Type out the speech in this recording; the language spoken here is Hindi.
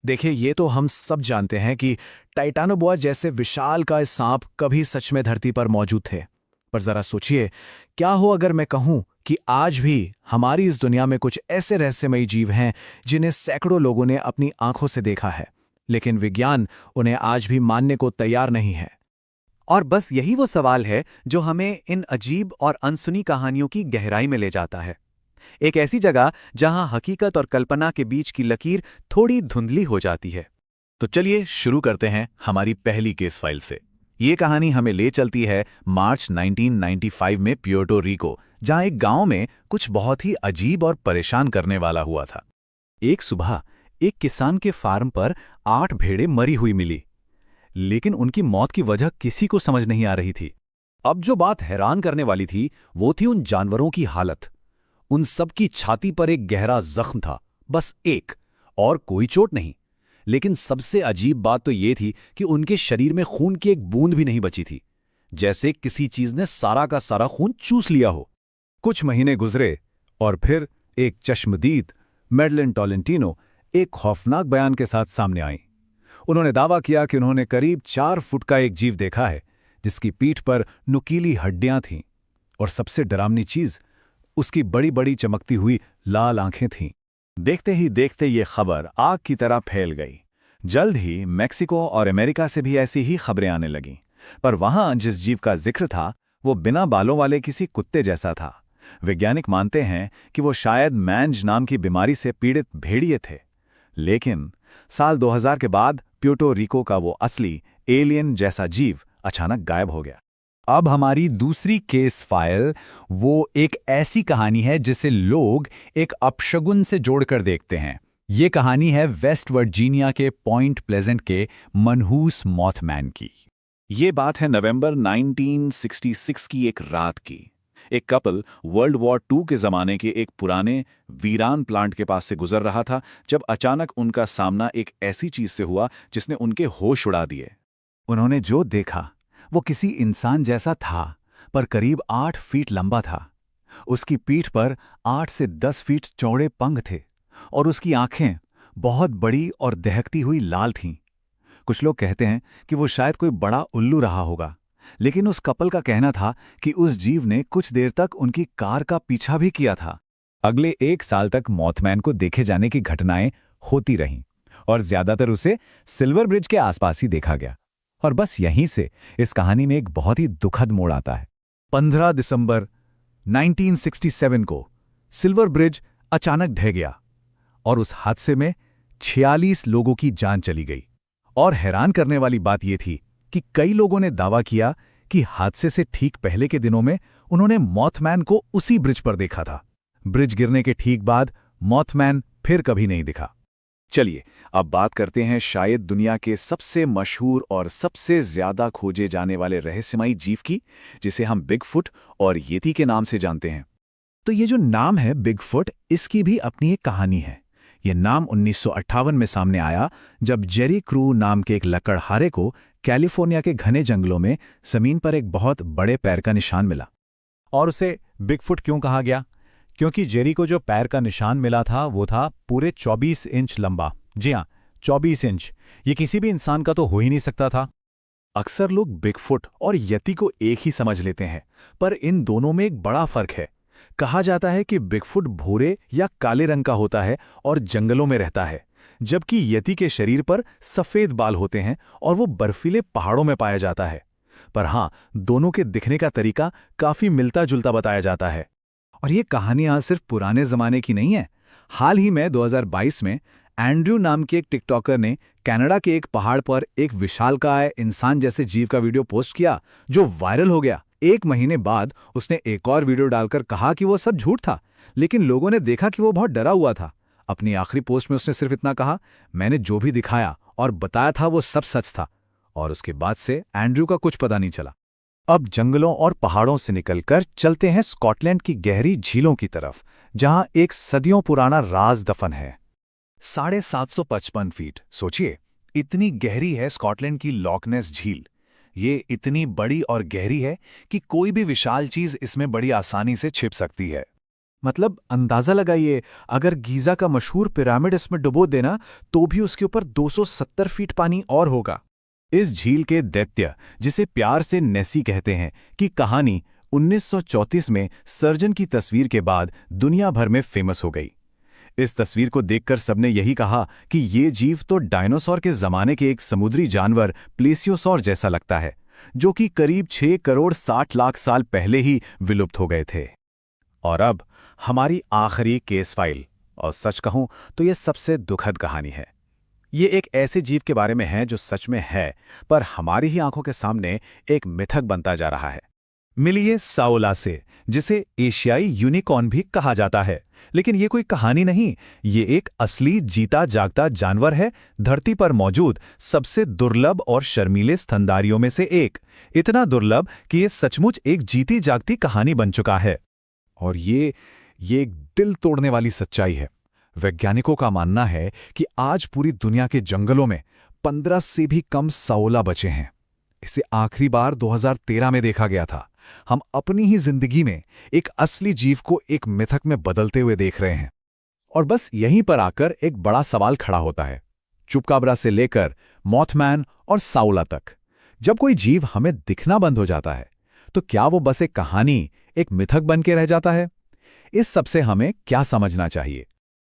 देखिए, ये तो हम सब जानते हैं कि टाइटानोबोआ जैसे विशालकाय सांप कभी सच में धरती पर मौजूद थे। पर जरा सोचिए, क्या हो अगर मैं कहूं कि आज भी हमारी इस दुनिया में कुछ ऐसे रहस्यमयी जीव हैं जिन्हें सैकड़ों लोगों ने अपनी आंखों से देखा है, लेकिन विज्ञान उन्हें आज भी मानने को तैयार नहीं है। और बस यही वो सवाल है जो हमें इन अजीब और अनसुनी कहानियों की गहराई में ले जाता है। एक ऐसी जगह जहां हकीकत और कल्पना के बीच की लकीर थोड़ी धुंधली हो जाती है। तो चलिए शुरू करते हैं हमारी पहली केस फाइल से। ये कहानी हमें ले चलती है मार्च 1995 में प्यूर्टो रिको, जहां एक गांव में कुछ बहुत ही अजीब और परेशान करने वाला हुआ था। एक सुबह एक किसान के फार्म पर 8 भेड़ें मरी हुई मिली, लेकिन उनकी मौत की वजह किसी को समझ नहीं आ रही थी। अब जो बात हैरान करने वाली थी वो थी उन जानवरों की हालत। उन सब की छाती पर एक गहरा जख्म था, बस एक, और कोई चोट नहीं। लेकिन सबसे अजीब बात तो ये थी कि उनके शरीर में खून की एक बूंद भी नहीं बची थी, जैसे किसी चीज ने सारा का सारा खून चूस लिया हो। कुछ महीने गुजरे और फिर एक चश्मदीद मैडलिन टॉलेंटिनो एक खौफनाक बयान के साथ सामने आई। उन्होंने दावा किया कि उन्होंने करीब 4 फुट का एक जीव देखा है जिसकी पीठ पर नुकीली हड्डियां थीं, और सबसे डरावनी चीज, उसकी बड़ी बड़ी चमकती हुई लाल आंखें थीं। देखते ही देखते ये खबर आग की तरह फैल गई। जल्द ही मैक्सिको और अमेरिका से भी ऐसी ही खबरें आने लगीं। पर वहां जिस जीव का जिक्र था वो बिना बालों वाले किसी कुत्ते जैसा था। वैज्ञानिक मानते हैं कि वो शायद मैंज नाम की बीमारी से पीड़ित भेड़िए थे। लेकिन साल 2000 के बाद प्यूर्टो रिको का वो असली एलियन जैसा जीव अचानक गायब हो गया। अब हमारी दूसरी केस फाइल वो एक ऐसी कहानी है जिसे लोग एक अपशगुन से जोड़कर देखते हैं। ये कहानी है वेस्ट वर्जीनिया के पॉइंट प्लेजेंट के मनहूस मॉथमैन की। ये बात है नवंबर 1966 की एक रात की। एक कपल वर्ल्ड वॉर II के ज़माने के एक पुराने वीरान प्लांट के पास से गुजर रहा था, जब अचानक उनका सामना एक ऐसी चीज़ से हुआ जिसने उनके होश उड़ा दिए। उन्होंने जो देखा वो किसी इंसान जैसा था, पर करीब 8 फीट लंबा था। उसकी पीठ पर 8 से 10 फीट चौड़े पंख थे, और उसकी आंखें बहुत बड़ी और दहकती हुई लाल थीं। कुछ लोग कहते हैं कि वो शायद कोई बड़ा उल्लू रहा होगा, लेकिन उस कपल का कहना था कि उस जीव ने कुछ देर तक उनकी कार का पीछा भी किया था। अगले 1 साल तक मॉथमैन को देखे जाने की घटनाएं होती रहीं, और ज्यादातर उसे सिल्वर ब्रिज के आसपास ही देखा गया। और बस यहीं से इस कहानी में एक बहुत ही दुखद मोड़ आता है। 15 दिसंबर 1967 को सिल्वर ब्रिज अचानक ढह गया, और उस हादसे में 46 लोगों की जान चली गई। और हैरान करने वाली बात यह थी कि कई लोगों ने दावा किया कि हादसे से ठीक पहले के दिनों में उन्होंने मॉथमैन को उसी ब्रिज पर देखा था। ब्रिज गिरने के ठीक बाद मॉथमैन फिर कभी नहीं दिखा। चलिए अब बात करते हैं शायद दुनिया के सबसे मशहूर और सबसे ज्यादा खोजे जाने वाले रहस्यमयी जीव की, जिसे हम बिगफुट और येती के नाम से जानते हैं। तो ये जो नाम है बिगफुट, इसकी भी अपनी एक कहानी है। ये नाम 1958 में सामने आया जब जेरी क्रू नाम के एक लकड़हारे को कैलिफोर्निया के घने जंगलों में जमीन पर एक बहुत बड़े पैर का निशान मिला। और उसे बिगफुट क्यों कहा गया? क्योंकि जेरी को जो पैर का निशान मिला था वो था पूरे 24 इंच लंबा। जी हाँ, 24 इंच। ये किसी भी इंसान का तो हो ही नहीं सकता था। अक्सर लोग बिगफुट और यति को एक ही समझ लेते हैं, पर इन दोनों में एक बड़ा फर्क है। कहा जाता है कि बिगफुट भूरे या काले रंग का होता है और जंगलों में रहता है, जबकि यति के शरीर पर सफेद बाल होते हैं और वो बर्फीले पहाड़ों में पाया जाता है। पर हाँ, दोनों के दिखने का तरीका काफी मिलता जुलता बताया जाता है। और ये कहानियां सिर्फ पुराने जमाने की नहीं है। हाल ही में 2022 में एंड्रयू नाम के एक टिकटॉकर ने कनाडा के एक पहाड़ पर एक विशालकाय इंसान जैसे जीव का वीडियो पोस्ट किया, जो वायरल हो गया। 1 महीने बाद उसने एक और वीडियो डालकर कहा कि वो सब झूठ था, लेकिन लोगों ने देखा कि वो बहुत डरा हुआ था। अपनी आखिरी पोस्ट में उसने सिर्फ इतना कहा, मैंने जो भी दिखाया और बताया था वो सब सच था। और उसके बाद से एंड्रयू का कुछ पता नहीं चला। अब जंगलों और पहाड़ों से निकलकर चलते हैं स्कॉटलैंड की गहरी झीलों की तरफ, जहां एक सदियों पुराना राज दफन है। 755 फीट, सोचिए, इतनी गहरी है स्कॉटलैंड की लॉक नेस झील। ये इतनी बड़ी और गहरी है कि कोई भी विशाल चीज इसमें बड़ी आसानी से छिप सकती है। मतलब अंदाजा लगाइए, अगर गीजा का मशहूर पिरामिड इसमें डुबो देना तो भी उसके ऊपर 270 फीट पानी और होगा। इस झील के दैत्य, जिसे प्यार से नेसी कहते हैं, की कहानी 1934 में सर्जन की तस्वीर के बाद दुनिया भर में फेमस हो गई। इस तस्वीर को देखकर सबने यही कहा कि ये जीव तो डायनासोर के जमाने के एक समुद्री जानवर प्लेसियोसॉर जैसा लगता है, जो कि करीब 6 करोड़ 60 लाख साल पहले ही विलुप्त हो गए थे। और अब हमारी आखिरी केस फाइल, और सच कहूं तो यह सबसे दुखद कहानी है। ये एक ऐसे जीव के बारे में है जो सच में है, पर हमारी ही आंखों के सामने एक मिथक बनता जा रहा है। मिलिए साओला से, जिसे एशियाई यूनिकॉर्न भी कहा जाता है। लेकिन ये कोई कहानी नहीं, ये एक असली जीता जागता जानवर है, धरती पर मौजूद सबसे दुर्लभ और शर्मीले स्तनधारियों में से एक। इतना दुर्लभ कि ये सचमुच एक जीती जागती कहानी बन चुका है। और ये एक दिल तोड़ने वाली सच्चाई है। वैज्ञानिकों का मानना है कि आज पूरी दुनिया के जंगलों में 15 से भी कम साओला बचे हैं। इसे आखिरी बार 2013 में देखा गया था। हम अपनी ही जिंदगी में एक असली जीव को एक मिथक में बदलते हुए देख रहे हैं। और बस यहीं पर आकर एक बड़ा सवाल खड़ा होता है, चुपकाब्रा से लेकर मॉथमैन और साओला तक। जब कोई जीव हमें दिखना बंद हो जाता है, तो क्या वो बस एक कहानी, एक मिथक बन के रह जाता है? इस सब से हमें क्या समझना चाहिए?